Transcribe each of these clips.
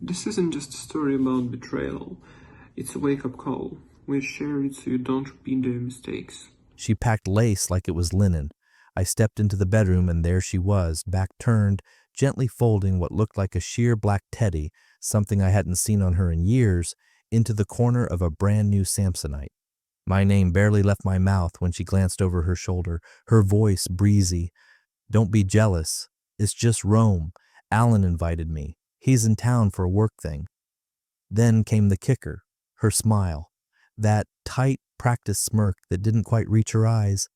This isn't just a story about betrayal. It's a wake-up call. We share it so you don't repeat their mistakes. She packed lace like it was linen. I stepped into the bedroom and there she was, back turned, gently folding what looked like a sheer black teddy, something I hadn't seen on her in years, into the corner of a brand new Samsonite. My name barely left my mouth when she glanced over her shoulder, her voice breezy. Don't be jealous. It's just Rome. Alan invited me. He's in town for a work thing. Then came the kicker, her smile, that tight, practiced smirk that didn't quite reach her eyes.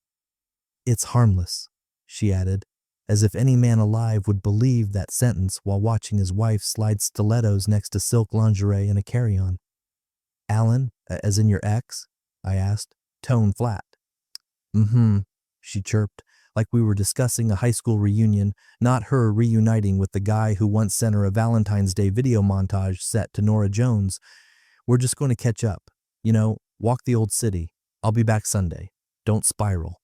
It's harmless, she added, as if any man alive would believe that sentence while watching his wife slide stilettos next to silk lingerie in a carry-on. Alan, as in your ex? I asked, tone flat. Mm-hmm, she chirped, like we were discussing a high school reunion, not her reuniting with the guy who once sent her a Valentine's Day video montage set to Norah Jones. We're just going to catch up. Walk the old city. I'll be back Sunday. Don't spiral.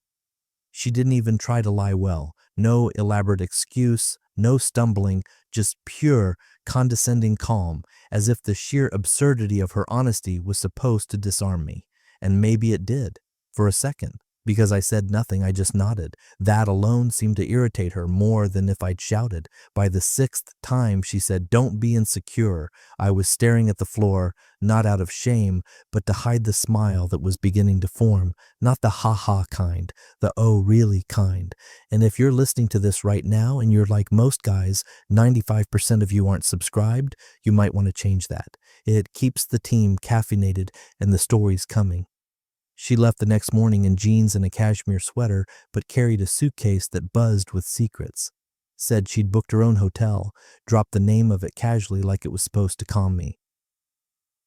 She didn't even try to lie well. No elaborate excuse, no stumbling, just pure, condescending calm, as if the sheer absurdity of her honesty was supposed to disarm me. And maybe it did, for a second. Because I said nothing, I just nodded. That alone seemed to irritate her more than if I'd shouted. By the sixth time she said, "Don't be insecure," I was staring at the floor, not out of shame, but to hide the smile that was beginning to form. Not the ha-ha kind, the oh really kind. And if you're listening to this right now and you're like most guys, 95% of you aren't subscribed, you might want to change that. It keeps the team caffeinated and the stories coming. She left the next morning in jeans and a cashmere sweater, but carried a suitcase that buzzed with secrets. Said she'd booked her own hotel, dropped the name of it casually like it was supposed to calm me.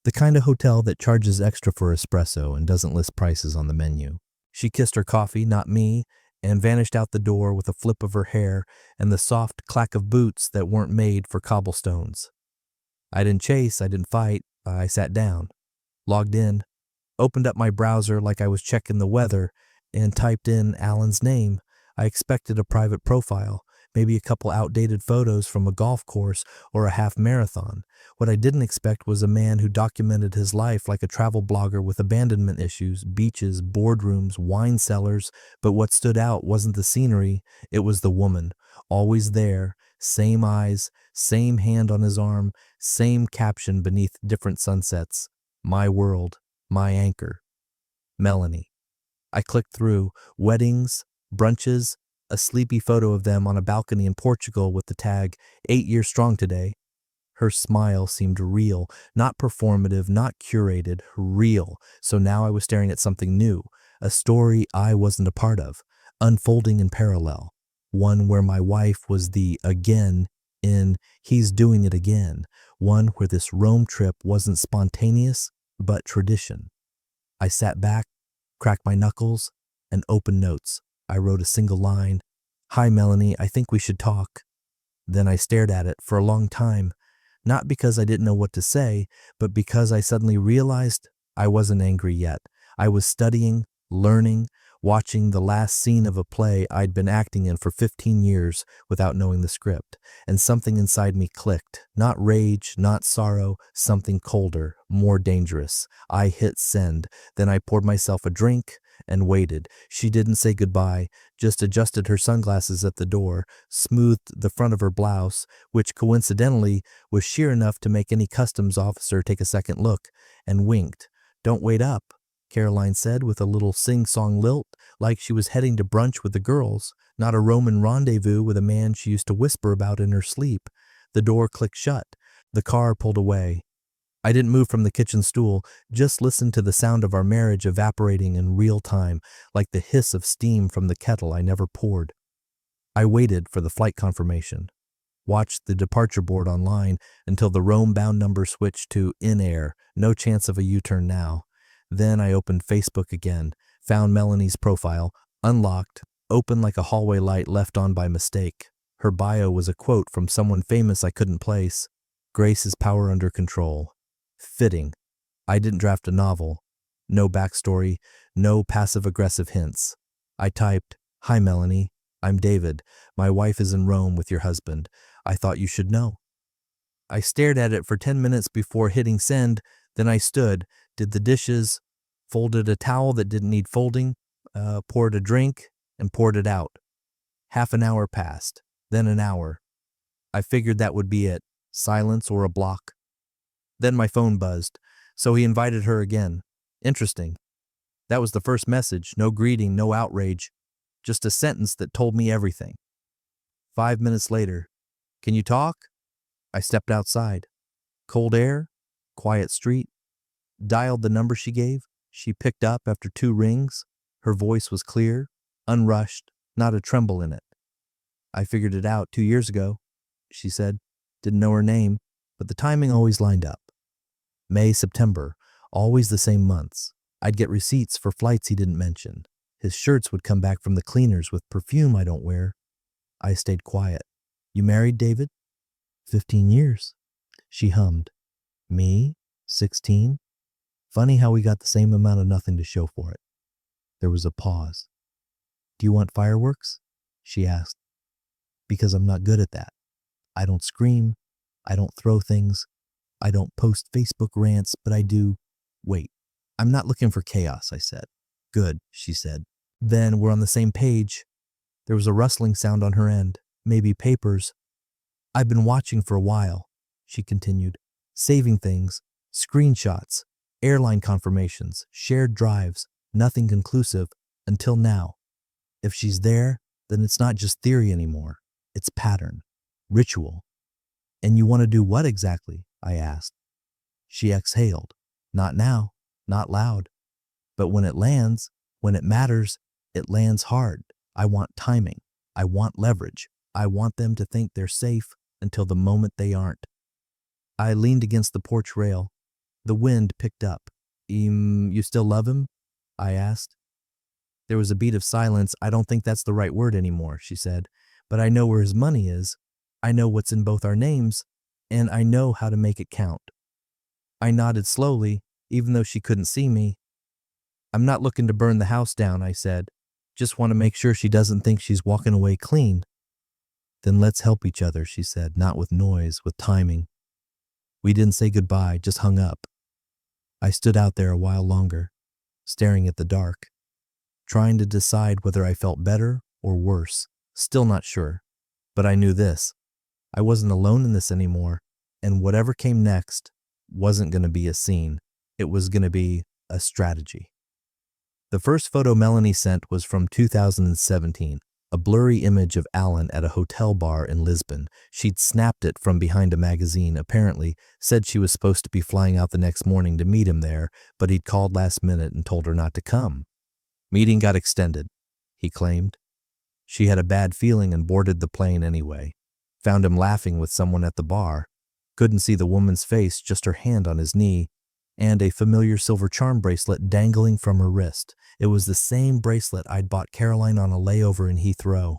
The kind of hotel that charges extra for espresso and doesn't list prices on the menu. She kissed her coffee, not me, and vanished out the door with a flip of her hair and the soft clack of boots that weren't made for cobblestones. I didn't chase, I didn't fight, I sat down, logged in, opened up my browser like I was checking the weather, and typed in Alan's name. I expected a private profile, maybe a couple outdated photos from a golf course or a half marathon. What I didn't expect was a man who documented his life like a travel blogger with abandonment issues, beaches, boardrooms, wine cellars, but what stood out wasn't the scenery, it was the woman, always there, same eyes, same hand on his arm, same caption beneath different sunsets. My world. My anchor. Melanie. I clicked through weddings, brunches, a sleepy photo of them on a balcony in Portugal with the tag 8 years strong today. Her smile seemed real, not performative, not curated, real. So now I was staring at something new, a story I wasn't a part of, unfolding in parallel. One where my wife was the again in he's doing it again. One where this Rome trip wasn't spontaneous, but tradition. I sat back, cracked my knuckles, and opened notes. I wrote a single line. Hi, Melanie, I think we should talk. Then I stared at it for a long time, not because I didn't know what to say, but because I suddenly realized I wasn't angry yet. I was studying, learning, watching the last scene of a play I'd been acting in for 15 years without knowing the script, and something inside me clicked. Not rage, not sorrow, something colder, more dangerous. I hit send, then I poured myself a drink and waited. She didn't say goodbye, just adjusted her sunglasses at the door, smoothed the front of her blouse, which coincidentally was sheer enough to make any customs officer take a second look, and winked. Don't wait up, Caroline said with a little sing-song lilt, like she was heading to brunch with the girls, not a Roman rendezvous with a man she used to whisper about in her sleep. The door clicked shut. The car pulled away. I didn't move from the kitchen stool, just listened to the sound of our marriage evaporating in real time, like the hiss of steam from the kettle I never poured. I waited for the flight confirmation. Watched the departure board online until the Rome-bound number switched to in air, no chance of a U-turn now. Then I opened Facebook again, found Melanie's profile, unlocked, open like a hallway light left on by mistake. Her bio was a quote from someone famous I couldn't place. Grace is power under control. Fitting. I didn't draft a novel. No backstory, no passive-aggressive hints. I typed, Hi Melanie, I'm David. My wife is in Rome with your husband. I thought you should know. I stared at it for 10 minutes before hitting send, then I stood, did the dishes, folded a towel that didn't need folding, poured a drink, and poured it out. Half an hour passed, then an hour. I figured that would be it, silence or a block. Then my phone buzzed, so he invited her again. Interesting. That was the first message, no greeting, no outrage, just a sentence that told me everything. 5 minutes later, "Can you talk?" I stepped outside. Cold air, quiet street, dialed the number she gave. She picked up after 2 rings. Her voice was clear, unrushed, not a tremble in it. "I figured it out 2 years ago," she said. Didn't know her name, but the timing always lined up. May, September, always the same months. I'd get receipts for flights he didn't mention. His shirts would come back from the cleaners with perfume I don't wear. I stayed quiet. "You married, David?" 15 years. She hummed. "Me? 16? Funny how we got the same amount of nothing to show for it." There was a pause. "Do you want fireworks?" she asked. "Because I'm not good at that. I don't scream. I don't throw things. I don't post Facebook rants, but I do." "Wait, I'm not looking for chaos," I said. "Good," she said. "Then we're on the same page." There was a rustling sound on her end, maybe papers. "I've been watching for a while," she continued, "saving things, screenshots, airline confirmations, shared drives, nothing conclusive, until now. If she's there, then it's not just theory anymore. It's pattern, ritual." "And you want to do what exactly?" I asked. She exhaled. "Not now, not loud. But when it lands, when it matters, it lands hard. I want timing. I want leverage. I want them to think they're safe until the moment they aren't." I leaned against the porch rail. The wind picked up. You still love him?" I asked. There was a beat of silence. "I don't think that's the right word anymore," she said. "But I know where his money is. I know what's in both our names, and I know how to make it count." I nodded slowly, even though she couldn't see me. "I'm not looking to burn the house down," I said. "Just want to make sure she doesn't think she's walking away clean." "Then let's help each other," she said, not with noise, with timing. We didn't say goodbye, just hung up. I stood out there a while longer, staring at the dark, trying to decide whether I felt better or worse, still not sure. But I knew this. I wasn't alone in this anymore, and whatever came next wasn't going to be a scene. It was going to be a strategy. The first photo Melanie sent was from 2017, a blurry image of Alan at a hotel bar in Lisbon. She'd snapped it from behind a magazine, apparently, said she was supposed to be flying out the next morning to meet him there, but he'd called last minute and told her not to come. Meeting got extended, he claimed. She had a bad feeling and boarded the plane anyway. Found him laughing with someone at the bar. Couldn't see the woman's face, just her hand on his knee, and a familiar silver charm bracelet dangling from her wrist. It was the same bracelet I'd bought Caroline on a layover in Heathrow.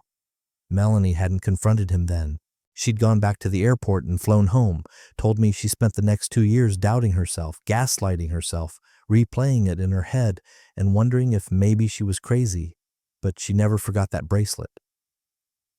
Melanie hadn't confronted him then. She'd gone back to the airport and flown home, told me she spent the next 2 years doubting herself, gaslighting herself, replaying it in her head, and wondering if maybe she was crazy. But she never forgot that bracelet.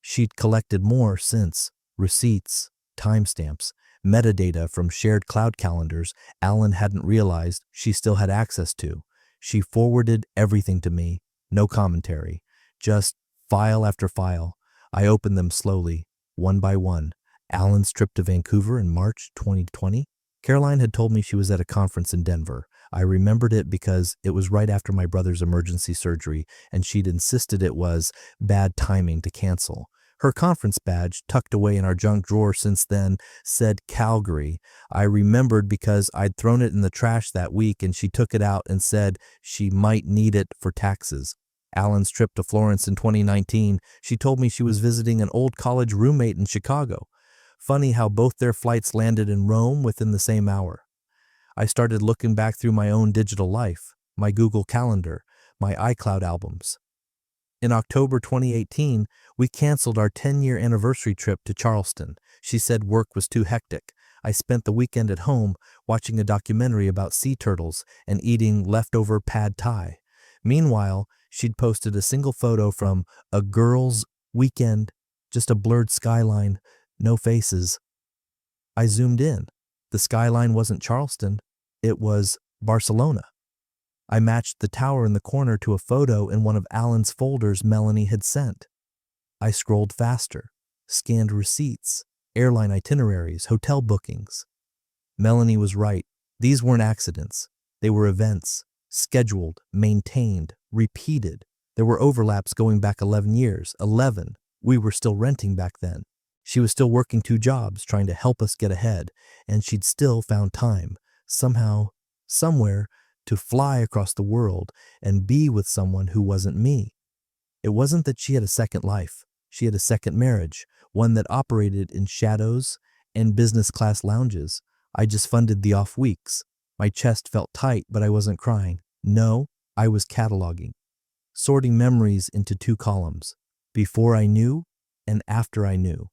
She'd collected more since, receipts, timestamps, metadata from shared cloud calendars Alan hadn't realized she still had access to. She forwarded everything to me, no commentary, just file after file. I opened them slowly, one by one. Alan's trip to Vancouver in March 2020. Caroline had told me she was at a conference in Denver. I remembered it because it was right after my brother's emergency surgery, and she'd insisted it was bad timing to cancel. Her conference badge, tucked away in our junk drawer since then, said Calgary. I remembered because I'd thrown it in the trash that week, and she took it out and said she might need it for taxes. Alan's trip to Florence in 2019, she told me she was visiting an old college roommate in Chicago. Funny how both their flights landed in Rome within the same hour. I started looking back through my own digital life, my Google Calendar, my iCloud albums. In October 2018, we canceled our 10-year anniversary trip to Charleston. She said work was too hectic. I spent the weekend at home watching a documentary about sea turtles and eating leftover pad thai. Meanwhile, she'd posted a single photo from a girls' weekend, just a blurred skyline, no faces. I zoomed in. The skyline wasn't Charleston, it was Barcelona. I matched the tower in the corner to a photo in one of Alan's folders Melanie had sent. I scrolled faster, scanned receipts, airline itineraries, hotel bookings. Melanie was right. These weren't accidents. They were events, scheduled, maintained, repeated. There were overlaps going back 11 years. 11. We were still renting back then. She was still working 2 jobs, trying to help us get ahead, and she'd still found time, somehow, somewhere, to fly across the world and be with someone who wasn't me. It wasn't that she had a second life. She had a second marriage, one that operated in shadows and business class lounges. I just funded the off weeks. My chest felt tight, but I wasn't crying. No, I was cataloging, sorting memories into 2 columns, before I knew and after I knew.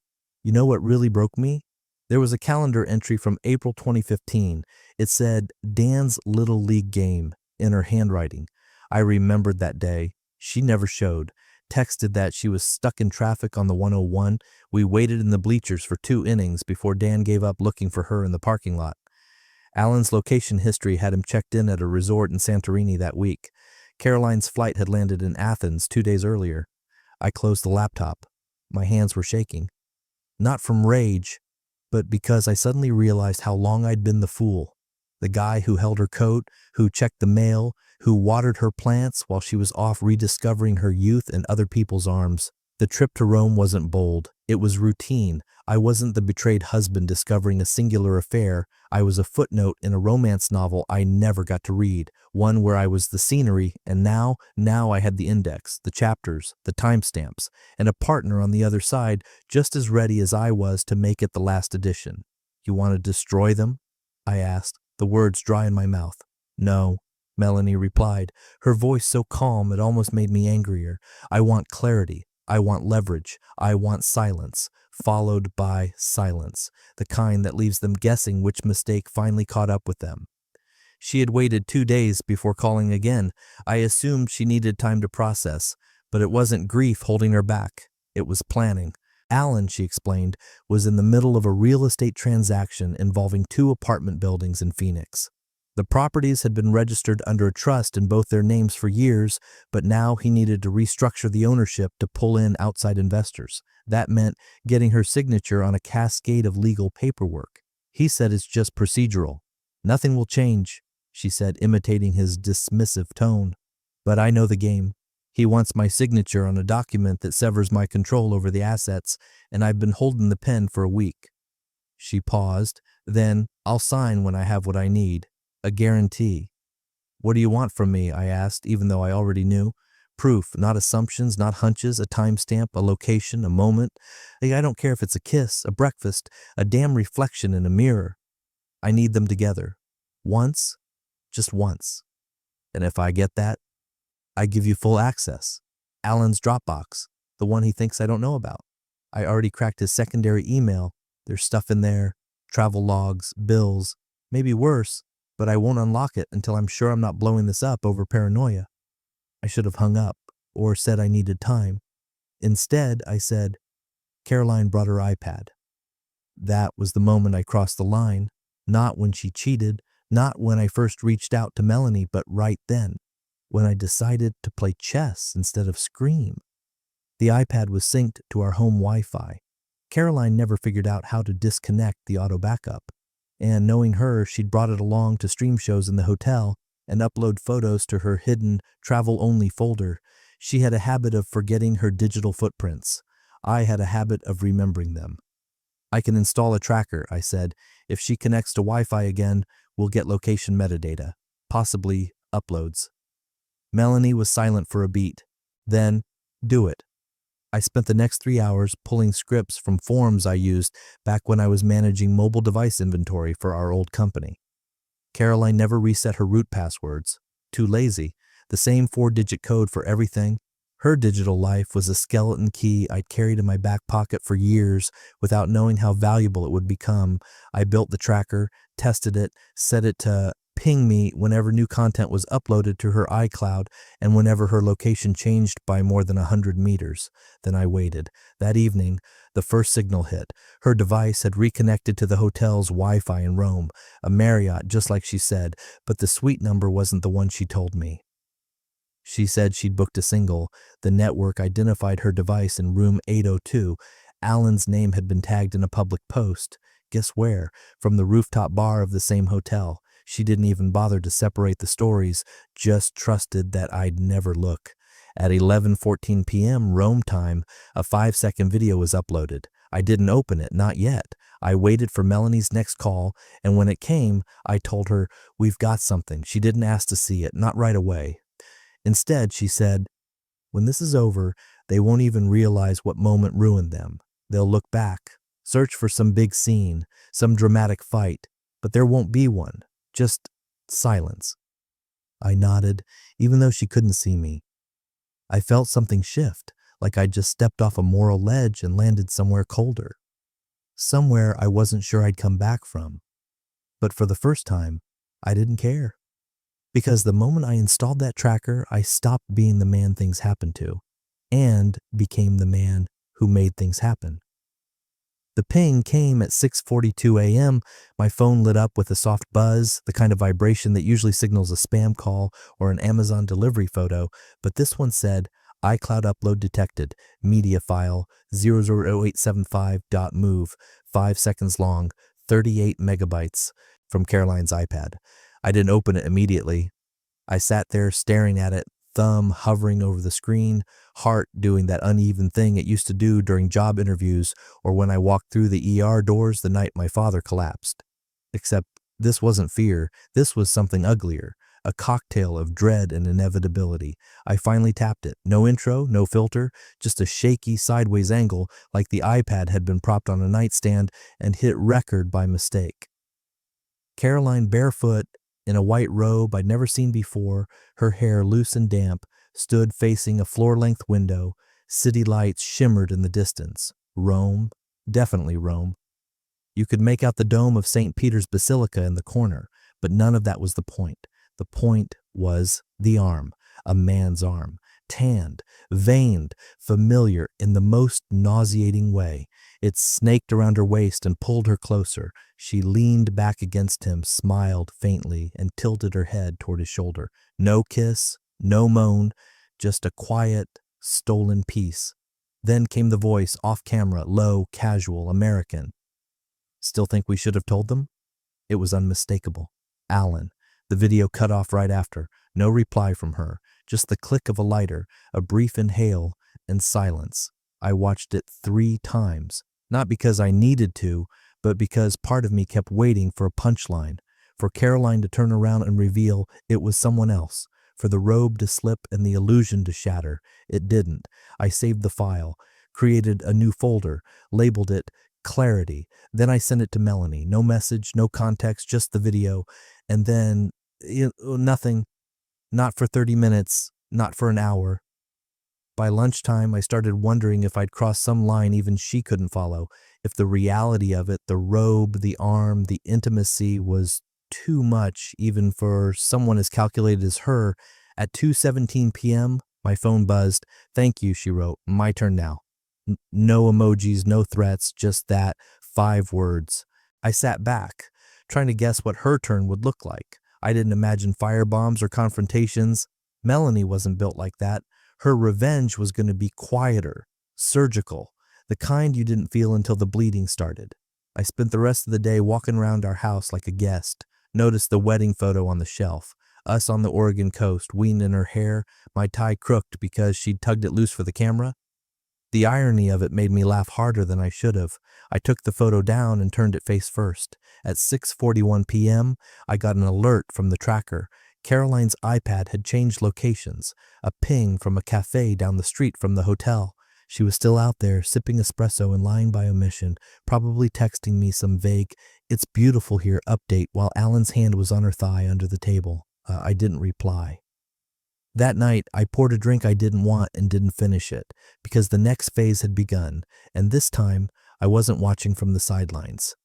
You know what really broke me? There was a calendar entry from April 2015. It said, Dan's Little League game, in her handwriting. I remembered that day. She never showed. Texted that she was stuck in traffic on the 101. We waited in the bleachers for 2 innings before Dan gave up looking for her in the parking lot. Alan's location history had him checked in at a resort in Santorini that week. Caroline's flight had landed in Athens 2 days earlier. I closed the laptop. My hands were shaking. Not from rage, but because I suddenly realized how long I'd been the fool. The guy who held her coat, who checked the mail, who watered her plants while she was off rediscovering her youth in other people's arms. The trip to Rome wasn't bold. It was routine. I wasn't the betrayed husband discovering a singular affair. I was a footnote in a romance novel I never got to read, one where I was the scenery, and now I had the index, the chapters, the timestamps, and a partner on the other side just as ready as I was to make it the last edition. You want to destroy them? I asked, the words dry in my mouth. No, Melanie replied, her voice so calm it almost made me angrier. I want clarity. I want leverage. I want silence, followed by silence, the kind that leaves them guessing which mistake finally caught up with them. She had waited 2 days before calling again. I assumed she needed time to process, but it wasn't grief holding her back. It was planning. Alan, she explained, was in the middle of a real estate transaction involving 2 apartment buildings in Phoenix. The properties had been registered under a trust in both their names for years, but now he needed to restructure the ownership to pull in outside investors. That meant getting her signature on a cascade of legal paperwork. He said it's just procedural. Nothing will change, she said, imitating his dismissive tone. But I know the game. He wants my signature on a document that severs my control over the assets, and I've been holding the pen for a week. She paused. Then, I'll sign when I have what I need. A guarantee. What do you want from me? I asked, even though I already knew. Proof, not assumptions, not hunches, a timestamp, a location, a moment. I don't care if it's a kiss, a breakfast, a damn reflection in a mirror. I need them together. Once, just once. And if I get that, I give you full access. Alan's Dropbox, the one he thinks I don't know about. I already cracked his secondary email. There's stuff in there, travel logs, bills, maybe worse, but I won't unlock it until I'm sure I'm not blowing this up over paranoia. I should have hung up or said I needed time. Instead, I said, Caroline brought her iPad. That was the moment I crossed the line, not when she cheated, not when I first reached out to Melanie, but right then, when I decided to play chess instead of scream. The iPad was synced to our home Wi-Fi. Caroline never figured out how to disconnect the auto backup. And knowing her, she'd brought it along to stream shows in the hotel and upload photos to her hidden travel-only folder. She had a habit of forgetting her digital footprints. I had a habit of remembering them. I can install a tracker, I said. If she connects to Wi-Fi again, we'll get location metadata, possibly uploads. Melanie was silent for a beat. Then, do it. I spent the next 3 hours pulling scripts from forms I used back when I was managing mobile device inventory for our old company. Caroline never reset her root passwords. Too lazy. The same 4-digit code for everything. Her digital life was a skeleton key I'd carried in my back pocket for years without knowing how valuable it would become. I built the tracker, tested it, set it to ping me whenever new content was uploaded to her iCloud and whenever her location changed by more than 100 meters. Then I waited. That evening, the first signal hit. Her device had reconnected to the hotel's Wi-Fi in Rome, a Marriott just like she said, but the suite number wasn't the one she told me. She said she'd booked a single. The network identified her device in room 802. Alan's name had been tagged in a public post. Guess where? From the rooftop bar of the same hotel. She didn't even bother to separate the stories, just trusted that I'd never look. At 11:14 p.m. Rome time, a 5-second video was uploaded. I didn't open it, not yet. I waited for Melanie's next call, and when it came, I told her, "We've got something." She didn't ask to see it, not right away. Instead, she said, "When this is over, they won't even realize what moment ruined them. They'll look back, search for some big scene, some dramatic fight, but there won't be one, just silence." I nodded, even though she couldn't see me. I felt something shift, like I'd just stepped off a moral ledge and landed somewhere colder. Somewhere I wasn't sure I'd come back from. But for the first time, I didn't care. Because the moment I installed that tracker, I stopped being the man things happened to, and became the man who made things happen. The ping came at 6:42 a.m. My phone lit up with a soft buzz, the kind of vibration that usually signals a spam call or an Amazon delivery photo, but this one said, "iCloud upload detected, media file 00875.move, 5 seconds long, 38 megabytes," from Caroline's iPad. I didn't open it immediately. I sat there staring at it, thumb hovering over the screen, heart doing that uneven thing it used to do during job interviews or when I walked through the ER doors the night my father collapsed. Except this wasn't fear, this was something uglier, a cocktail of dread and inevitability. I finally tapped it. No intro, no filter, just a shaky sideways angle like the iPad had been propped on a nightstand and hit record by mistake. Caroline, barefoot, in a white robe I'd never seen before, her hair loose and damp, stood facing a floor-length window. City lights shimmered in the distance. Rome, definitely Rome. You could make out the dome of St. Peter's Basilica in the corner, but none of that was the point. The point was the arm, a man's arm, tanned, veined, familiar in the most nauseating way. It snaked around her waist and pulled her closer. She leaned back against him, smiled faintly, and tilted her head toward his shoulder. No kiss, no moan, just a quiet, stolen peace. Then came the voice, off camera, low, casual, American. "Still think we should have told them?" It was unmistakable. Alan. The video cut off right after. No reply from her. Just the click of a lighter, a brief inhale, and silence. I watched it 3 times. Not because I needed to, but because part of me kept waiting for a punchline, for Caroline to turn around and reveal it was someone else, for the robe to slip and the illusion to shatter. It didn't. I saved the file, created a new folder, labeled it Clarity. Then I sent it to Melanie. No message, no context, just the video. And then, nothing. Not for 30 minutes, not for an hour. By lunchtime, I started wondering if I'd crossed some line even she couldn't follow, if the reality of it, the robe, the arm, the intimacy was too much even for someone as calculated as her. At 2:17 p.m., my phone buzzed. "Thank you," she wrote. "My turn now." No emojis, no threats, just that 5 words. I sat back, trying to guess what her turn would look like. I didn't imagine firebombs or confrontations. Melanie wasn't built like that. Her revenge was going to be quieter, surgical, the kind you didn't feel until the bleeding started. I spent the rest of the day walking around our house like a guest, noticed the wedding photo on the shelf, us on the Oregon coast, weaned in her hair, my tie crooked because she'd tugged it loose for the camera. The irony of it made me laugh harder than I should have. I took the photo down and turned it face first. At 6:41 p.m., I got an alert from the tracker. Caroline's iPad had changed locations, a ping from a cafe down the street from the hotel. She was still out there, sipping espresso and lying by omission, probably texting me some vague, "It's beautiful here" update while Alan's hand was on her thigh under the table. I didn't reply. That night, I poured a drink I didn't want and didn't finish it, because the next phase had begun, and this time, I wasn't watching from the sidelines.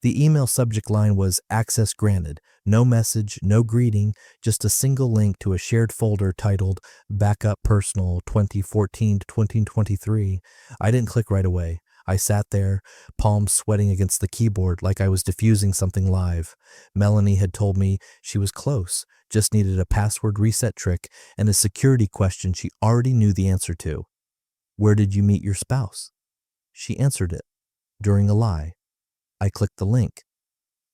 The email subject line was access granted. No message, no greeting, just a single link to a shared folder titled Backup Personal 2014 to 2023. I didn't click right away. I sat there, palms sweating against the keyboard like I was diffusing something live. Melanie had told me she was close, just needed a password reset trick and a security question she already knew the answer to. Where did you meet your spouse? She answered it, during a lie. I clicked the link.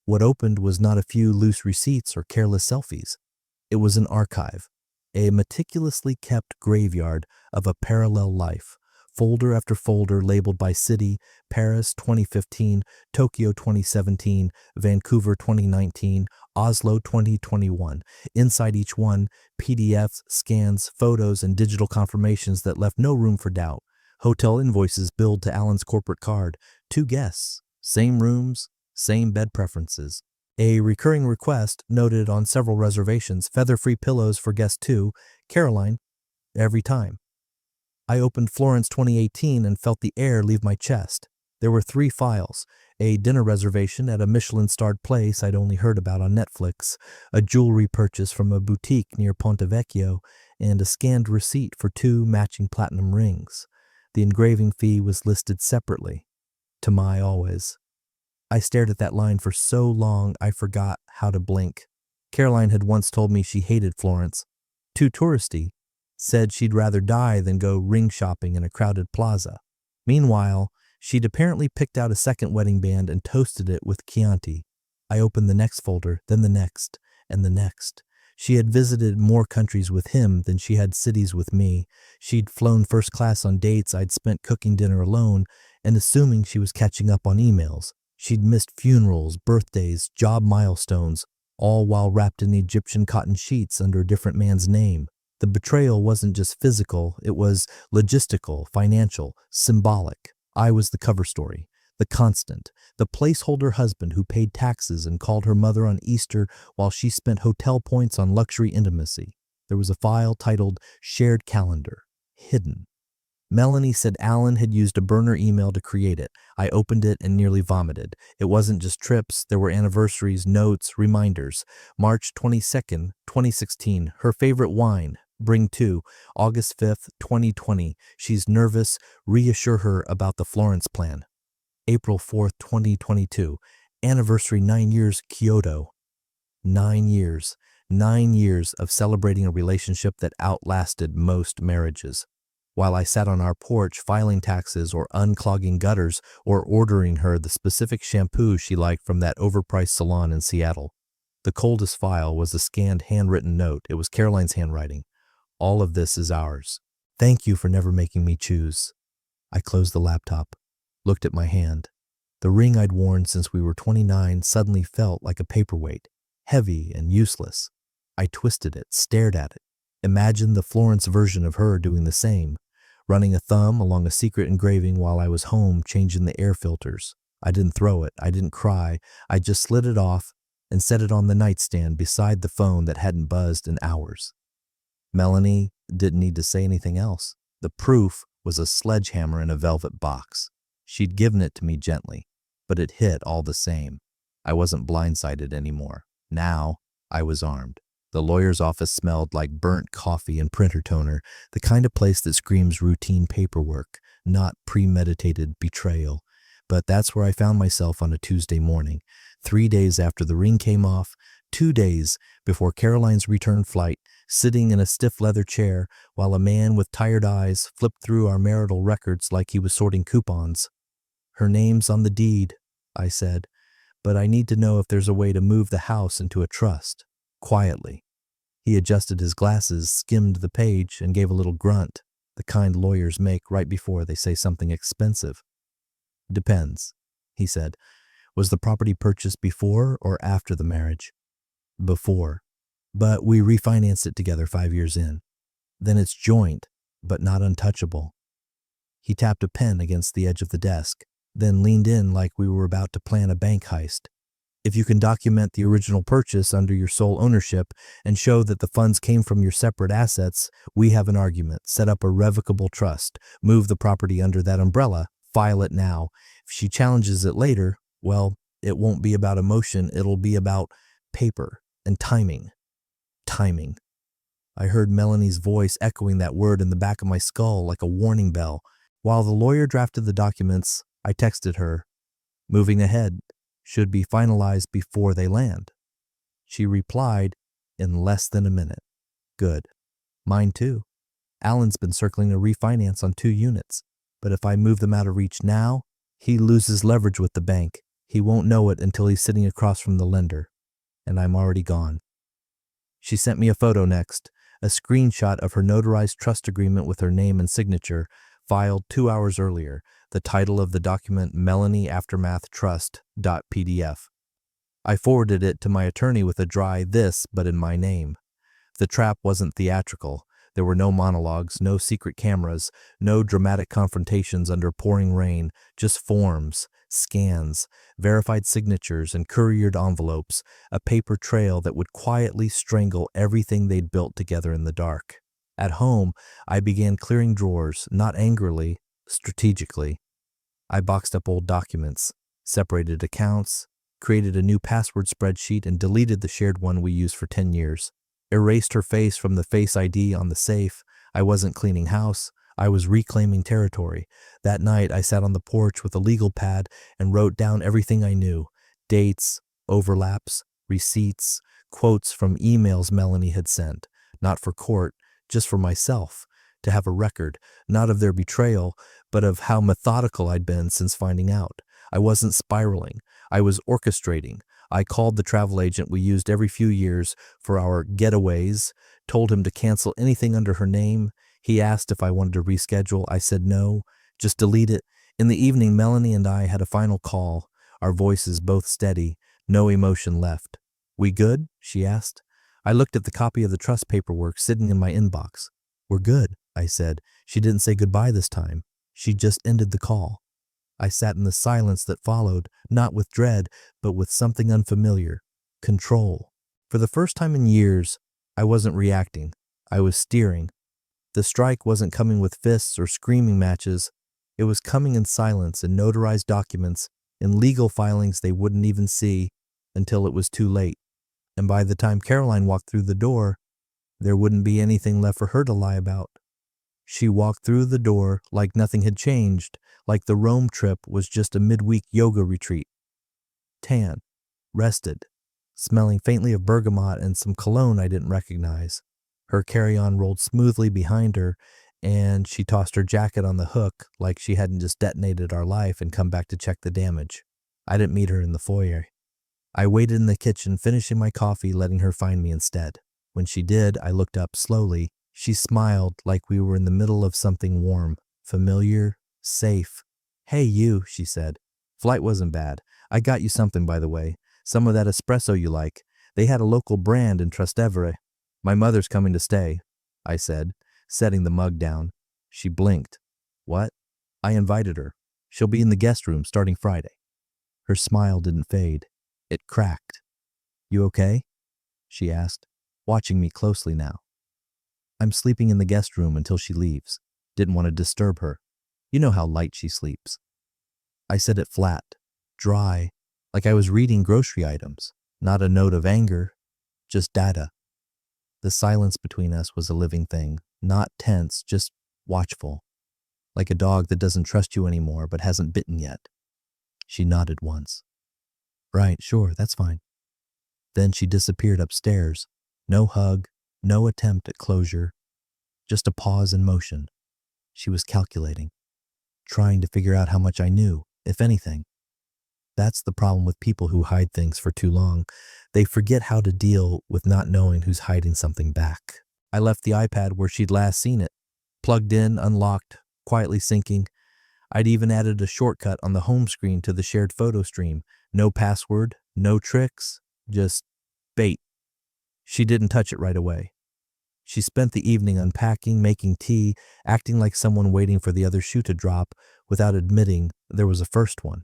What opened was not a few loose receipts or careless selfies. It was an archive, a meticulously kept graveyard of a parallel life, folder after folder labeled by city: Paris 2015, Tokyo 2017, Vancouver 2019, Oslo 2021. Inside each one, PDFs, scans, photos, and digital confirmations that left no room for doubt. Hotel invoices billed to Alan's corporate card. 2 guests, same rooms, same bed preferences. A recurring request noted on several reservations: feather-free pillows for guest 2, Caroline, every time. I opened Florence 2018 and felt the air leave my chest. There were 3 files: a dinner reservation at a Michelin-starred place I'd only heard about on Netflix, a jewelry purchase from a boutique near Ponte Vecchio, and a scanned receipt for 2 matching platinum rings. The engraving fee was listed separately. To my always. I stared at that line for so long I forgot how to blink. Caroline had once told me she hated Florence. Too touristy. Said she'd rather die than go ring shopping in a crowded plaza. Meanwhile, she'd apparently picked out a second wedding band and toasted it with Chianti. I opened the next folder, then the next, and the next. She had visited more countries with him than she had cities with me. She'd flown first class on dates I'd spent cooking dinner alone, and assuming she was catching up on emails. She'd missed funerals, birthdays, job milestones, all while wrapped in Egyptian cotton sheets under a different man's name. The betrayal wasn't just physical, it was logistical, financial, symbolic. I was the cover story, the constant, the placeholder husband who paid taxes and called her mother on Easter while she spent hotel points on luxury intimacy. There was a file titled Shared Calendar, hidden. Melanie said Alan had used a burner email to create it. I opened it and nearly vomited. It wasn't just trips, there were anniversaries, notes, reminders. March 22nd, 2016, her favorite wine, bring 2, August 5th, 2020. She's nervous, reassure her about the Florence plan. April 4th, 2022, anniversary 9 years, Kyoto. 9 years. 9 years of celebrating a relationship that outlasted most marriages. While I sat on our porch filing taxes or unclogging gutters or ordering her the specific shampoo she liked from that overpriced salon in Seattle. The coldest file was a scanned handwritten note. It was Caroline's handwriting. All of this is ours. Thank you for never making me choose. I closed the laptop, looked at my hand. The ring I'd worn since we were 29 suddenly felt like a paperweight, heavy and useless. I twisted it, stared at it. Imagined the Florence version of her doing the same, running a thumb along a secret engraving while I was home changing the air filters. I didn't throw it. I didn't cry. I just slid it off and set it on the nightstand beside the phone that hadn't buzzed in hours. Melanie didn't need to say anything else. The proof was a sledgehammer in a velvet box. She'd given it to me gently, but it hit all the same. I wasn't blindsided anymore. Now I was armed. The lawyer's office smelled like burnt coffee and printer toner, the kind of place that screams routine paperwork, not premeditated betrayal. But that's where I found myself on a Tuesday morning, 3 days after the ring came off, 2 days before Caroline's return flight, sitting in a stiff leather chair while a man with tired eyes flipped through our marital records like he was sorting coupons. Her name's on the deed, I said, but I need to know if there's a way to move the house into a trust, quietly. He adjusted his glasses, skimmed the page, and gave a little grunt, the kind lawyers make right before they say something expensive. Depends, he said. Was the property purchased before or after the marriage? Before. But we refinanced it together 5 years in. Then it's joint, but not untouchable. He tapped a pen against the edge of the desk, then leaned in like we were about to plan a bank heist. If you can document the original purchase under your sole ownership and show that the funds came from your separate assets, we have an argument. Set up a revocable trust, move the property under that umbrella, file it now. If she challenges it later, well, it won't be about emotion, it'll be about paper and timing. Timing. I heard Melanie's voice echoing that word in the back of my skull like a warning bell. While the lawyer drafted the documents, I texted her, "Moving ahead, should be finalized before they land." She replied in less than a minute. Good. Mine too. Alan's been circling a refinance on 2 units, but if I move them out of reach now, he loses leverage with the bank. He won't know it until he's sitting across from the lender, and I'm already gone. She sent me a photo next, a screenshot of her notarized trust agreement with her name and signature, filed 2 hours earlier, the title of the document Melanie Aftermath Trust.pdf. I forwarded it to my attorney with a dry "this, but in my name." The trap wasn't theatrical. There were no monologues, no secret cameras, no dramatic confrontations under pouring rain, just forms, scans, verified signatures, and couriered envelopes, a paper trail that would quietly strangle everything they'd built together in the dark. At home, I began clearing drawers, not angrily, strategically. I boxed up old documents, separated accounts, created a new password spreadsheet, and deleted the shared one we used for 10 years. Erased her face from the Face ID on the safe. I wasn't cleaning house. I was reclaiming territory. That night, I sat on the porch with a legal pad and wrote down everything I knew. Dates, overlaps, receipts, quotes from emails Melanie had sent. Not for court, just for myself. To have a record, not of their betrayal, but of how methodical I'd been since finding out. I wasn't spiraling. I was orchestrating. I called the travel agent we used every few years for our getaways, told him to cancel anything under her name. He asked if I wanted to reschedule. I said no, just delete it. In the evening, Melanie and I had a final call, our voices both steady, no emotion left. "We good?" she asked. I looked at the copy of the trust paperwork sitting in my inbox. "We're good," I said. She didn't say goodbye this time. She just ended the call. I sat in the silence that followed, not with dread, but with something unfamiliar. Control. For the first time in years, I wasn't reacting. I was steering. The strike wasn't coming with fists or screaming matches. It was coming in silence, in notarized documents, in legal filings they wouldn't even see until it was too late. And by the time Caroline walked through the door, there wouldn't be anything left for her to lie about. She walked through the door like nothing had changed, like the Rome trip was just a midweek yoga retreat. Tan, rested, smelling faintly of bergamot and some cologne I didn't recognize. Her carry-on rolled smoothly behind her, and she tossed her jacket on the hook like she hadn't just detonated our life and come back to check the damage. I didn't meet her in the foyer. I waited in the kitchen, finishing my coffee, letting her find me instead. When she did, I looked up slowly. She smiled like we were in the middle of something warm, familiar, safe. "Hey, you," she said. "Flight wasn't bad. I got you something, by the way. Some of that espresso you like. They had a local brand in Trastevere. My mother's coming to stay," I said, setting the mug down. She blinked. "What?" I invited her. "She'll be in the guest room starting Friday." Her smile didn't fade. It cracked. "You okay?" she asked, watching me closely now. "I'm sleeping in the guest room until she leaves. Didn't want to disturb her. You know how light she sleeps." I said it flat, dry, like I was reading grocery items, not a note of anger, just data. The silence between us was a living thing, not tense, just watchful, like a dog that doesn't trust you anymore but hasn't bitten yet. She nodded once. "Right, sure, that's fine." Then she disappeared upstairs. No hug, no attempt at closure, just a pause in motion. She was calculating, trying to figure out how much I knew, if anything. That's the problem with people who hide things for too long. They forget how to deal with not knowing who's hiding something back. I left the iPad where she'd last seen it, plugged in, unlocked, quietly syncing. I'd even added a shortcut on the home screen to the shared photo stream. No password, no tricks, just bait. She didn't touch it right away. She spent the evening unpacking, making tea, acting like someone waiting for the other shoe to drop without admitting there was a first one.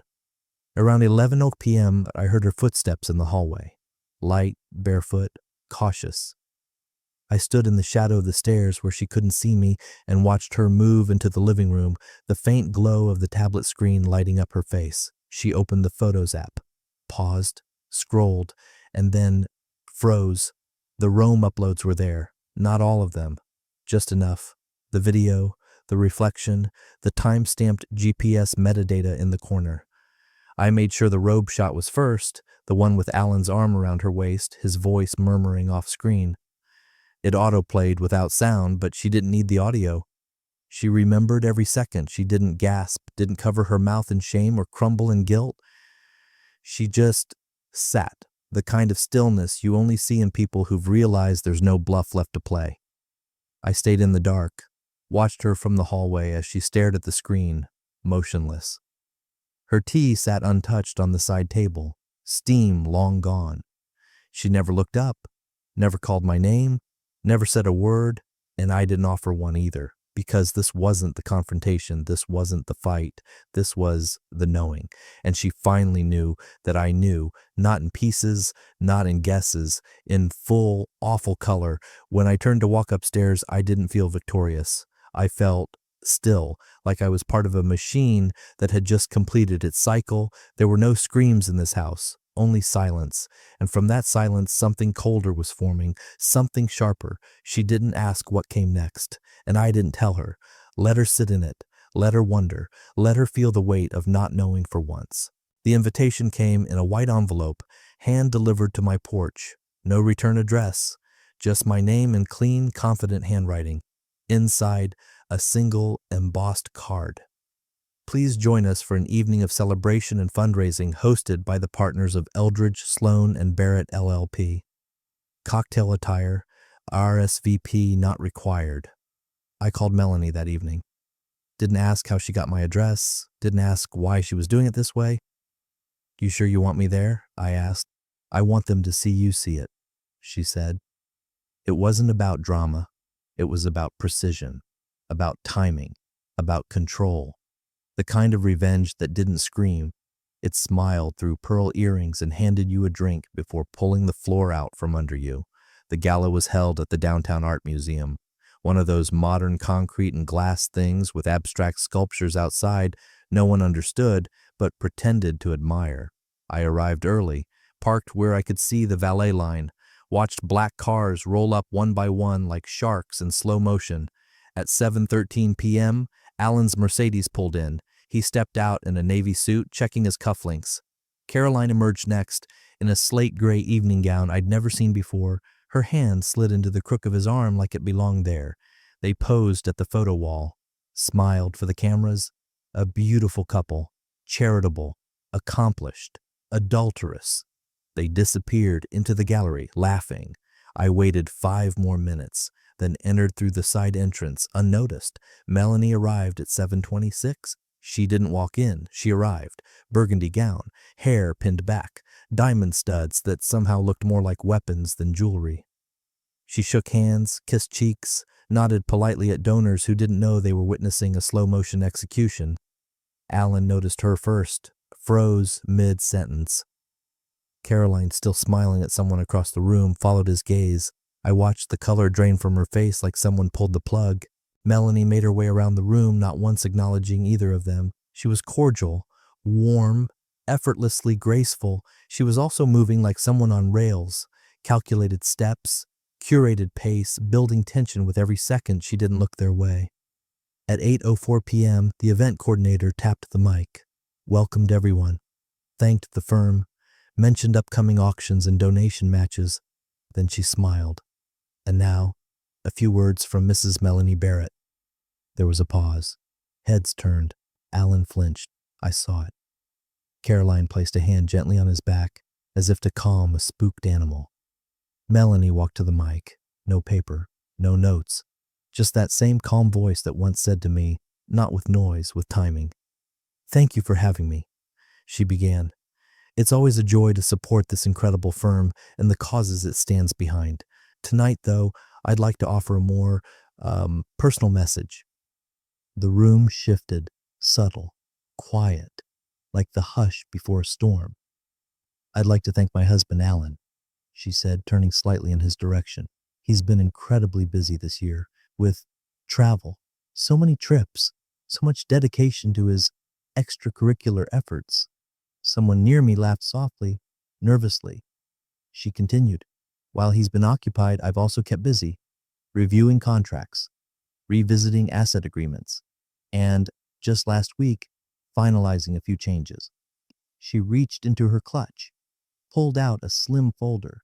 Around 11 p.m., I heard her footsteps in the hallway. Light, barefoot, cautious. I stood in the shadow of the stairs where she couldn't see me and watched her move into the living room, the faint glow of the tablet screen lighting up her face. She opened the Photos app. paused, scrolled, and then froze. The Rome uploads were there, not all of them, just enough. The video, the reflection, the time-stamped GPS metadata in the corner. I made sure the robe shot was first, the one with Alan's arm around her waist, his voice murmuring off screen. It autoplayed without sound, but she didn't need the audio. She remembered every second. She didn't gasp, didn't cover her mouth in shame or crumble in guilt. She just sat, the kind of stillness you only see in people who've realized there's no bluff left to play. I stayed in the dark, watched her from the hallway as she stared at the screen, motionless. Her tea sat untouched on the side table, steam long gone. She never looked up, never called my name, never said a word, and I didn't offer one either, because this wasn't the confrontation, this wasn't the fight, this was the knowing. And she finally knew that I knew, not in pieces, not in guesses, in full, awful color. When I turned to walk upstairs, I didn't feel victorious. I felt still, like I was part of a machine that had just completed its cycle. There were no screams in this house, only silence. And from that silence, something colder was forming, something sharper. She didn't ask what came next, and I didn't tell her. Let her sit in it. Let her wonder. Let her feel the weight of not knowing for once. The invitation came in a white envelope, hand-delivered to my porch. No return address, just my name in clean, confident handwriting. Inside, a single embossed card. Please join us for an evening of celebration and fundraising hosted by the partners of Eldridge, Sloan, and Barrett LLP. Cocktail attire, RSVP not required. I called Melanie that evening. Didn't ask how she got my address, didn't ask why she was doing it this way. You sure you want me there? I asked. I want them to see you see it, she said. It wasn't about drama. It was about precision, about timing, about control. The kind of revenge that didn't scream. It smiled through pearl earrings and handed you a drink before pulling the floor out from under you. The gala was held at the Downtown Art Museum, one of those modern concrete and glass things with abstract sculptures outside no one understood but pretended to admire. I arrived early, parked where I could see the valet line, watched black cars roll up one by one like sharks in slow motion. At 7:13 p.m., Alan's Mercedes pulled in. He stepped out in a navy suit, checking his cufflinks. Caroline emerged next, in a slate-gray evening gown I'd never seen before. Her hand slid into the crook of his arm like it belonged there. They posed at the photo wall, smiled for the cameras. A beautiful couple, charitable, accomplished, adulterous. They disappeared into the gallery, laughing. I waited 5 more minutes, then entered through the side entrance, unnoticed. Melanie arrived at 7:26. She didn't walk in, she arrived. Burgundy gown, hair pinned back, diamond studs that somehow looked more like weapons than jewelry. She shook hands, kissed cheeks, nodded politely at donors who didn't know they were witnessing a slow-motion execution. Alan noticed her first, froze mid-sentence. Caroline, still smiling at someone across the room, followed his gaze. I watched the color drain from her face like someone pulled the plug. Melanie made her way around the room, not once acknowledging either of them. She was cordial, warm, effortlessly graceful. She was also moving like someone on rails, calculated steps, curated pace, building tension with every second she didn't look their way. At 8:04 p.m., the event coordinator tapped the mic, welcomed everyone, thanked the firm, mentioned upcoming auctions and donation matches. Then she smiled. And now, a few words from Mrs. Melanie Barrett. There was a pause. Heads turned. Alan flinched. I saw it. Caroline placed a hand gently on his back, as if to calm a spooked animal. Melanie walked to the mic. No paper, no notes. Just that same calm voice that once said to me, not with noise, with timing. "Thank you for having me," she began. "It's always a joy to support this incredible firm and the causes it stands behind. Tonight, though, I'd like to offer a more personal message." The room shifted, subtle, quiet, like the hush before a storm. "I'd like to thank my husband, Alan," she said, turning slightly in his direction. "He's been incredibly busy this year with travel, so many trips, so much dedication to his extracurricular efforts. Someone near me laughed softly, nervously. She continued, "While he's been occupied, I've also kept busy, reviewing contracts, revisiting asset agreements, and, just last week, finalizing a few changes." She reached into her clutch, pulled out a slim folder.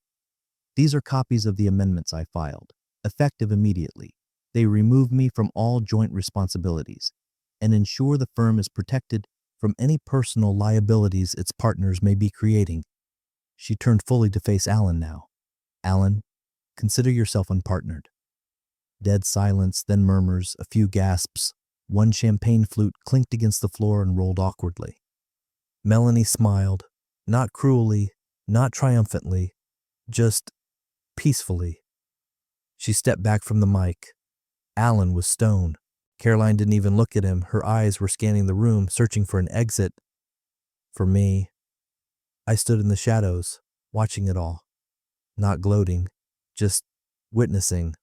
"These are copies of the amendments I filed, effective immediately. They remove me from all joint responsibilities and ensure the firm is protected from any personal liabilities its partners may be creating." She turned fully to face Alan now. "Alan, consider yourself unpartnered." Dead silence, then murmurs, a few gasps. One champagne flute clinked against the floor and rolled awkwardly. Melanie smiled, not cruelly, not triumphantly, just peacefully. She stepped back from the mic. Alan was stone. Caroline didn't even look at him. Her eyes were scanning the room, searching for an exit. For me, I stood in the shadows, watching it all. Not gloating, just witnessing.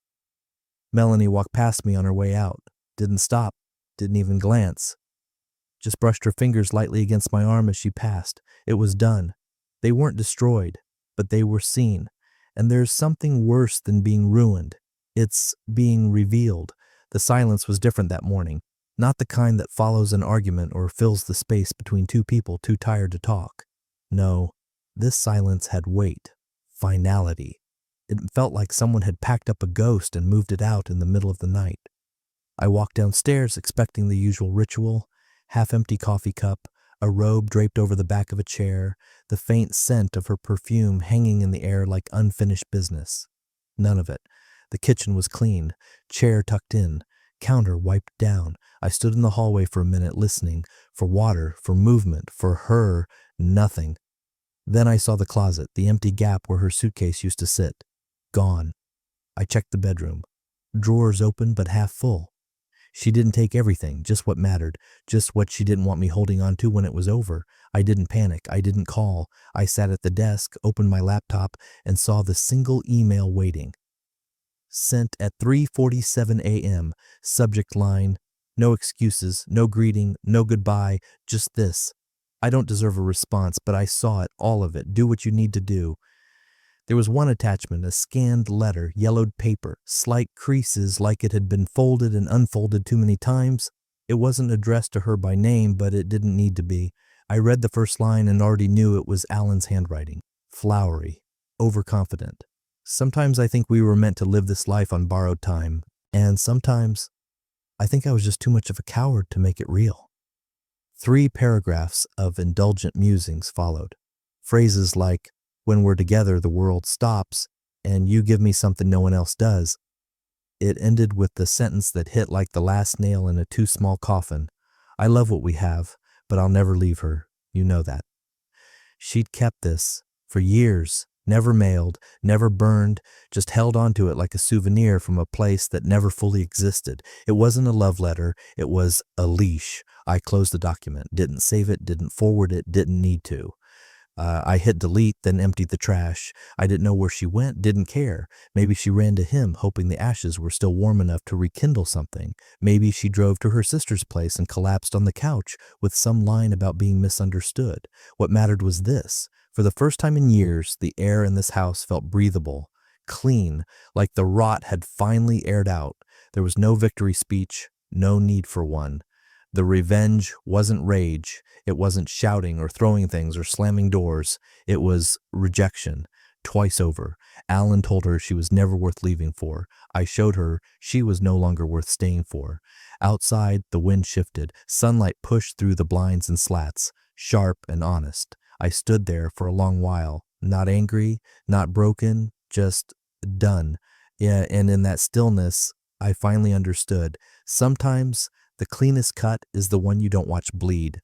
Melanie walked past me on her way out. Didn't stop, didn't even glance. Just brushed her fingers lightly against my arm as she passed. It was done. They weren't destroyed, but they were seen. And there's something worse than being ruined. It's being revealed. The silence was different that morning. Not the kind that follows an argument or fills the space between two people too tired to talk. No, this silence had weight, finality. It felt like someone had packed up a ghost and moved it out in the middle of the night. I walked downstairs expecting the usual ritual: half-empty coffee cup, a robe draped over the back of a chair, the faint scent of her perfume hanging in the air like unfinished business. None of it. The kitchen was clean, chair tucked in, counter wiped down. I stood in the hallway for a minute listening, for water, for movement, for her, nothing. Then I saw the closet, the empty gap where her suitcase used to sit. Gone. I checked the bedroom. Drawers open but half full. She didn't take everything, just what mattered, just what she didn't want me holding on to when it was over. I didn't panic. I didn't call. I sat at the desk, opened my laptop, and saw the single email waiting. Sent at 3:47 a.m. Subject line: "No excuses, no greeting, no goodbye, just this. I don't deserve a response, but I saw it, all of it. Do what you need to do." There was one attachment, a scanned letter, yellowed paper, slight creases like it had been folded and unfolded too many times. It wasn't addressed to her by name, but it didn't need to be. I read the first line and already knew it was Alan's handwriting. Flowery, overconfident. Sometimes I think we were meant to live this life on borrowed time, and sometimes I think I was just too much of a coward to make it real. 3 paragraphs of indulgent musings followed. Phrases like, "When we're together, the world stops, and you give me something no one else does." It ended with the sentence that hit like the last nail in a too small coffin: "I love what we have, but I'll never leave her. You know that." She'd kept this for years, never mailed, never burned, just held onto it like a souvenir from a place that never fully existed. It wasn't a love letter, it was a leash. I closed the document, didn't save it, didn't forward it, didn't need to. I hit delete, then emptied the trash. I didn't know where she went, didn't care. Maybe she ran to him, hoping the ashes were still warm enough to rekindle something. Maybe she drove to her sister's place and collapsed on the couch with some line about being misunderstood. What mattered was this. For the first time in years, the air in this house felt breathable, clean, like the rot had finally aired out. There was no victory speech, no need for one. The revenge wasn't rage. It wasn't shouting or throwing things or slamming doors. It was rejection. Twice over. Alan told her she was never worth leaving for. I showed her she was no longer worth staying for. Outside, the wind shifted. Sunlight pushed through the blinds and slats, sharp and honest. I stood there for a long while, not angry, not broken, just done. Yeah, and in that stillness, I finally understood. Sometimes the cleanest cut is the one you don't watch bleed.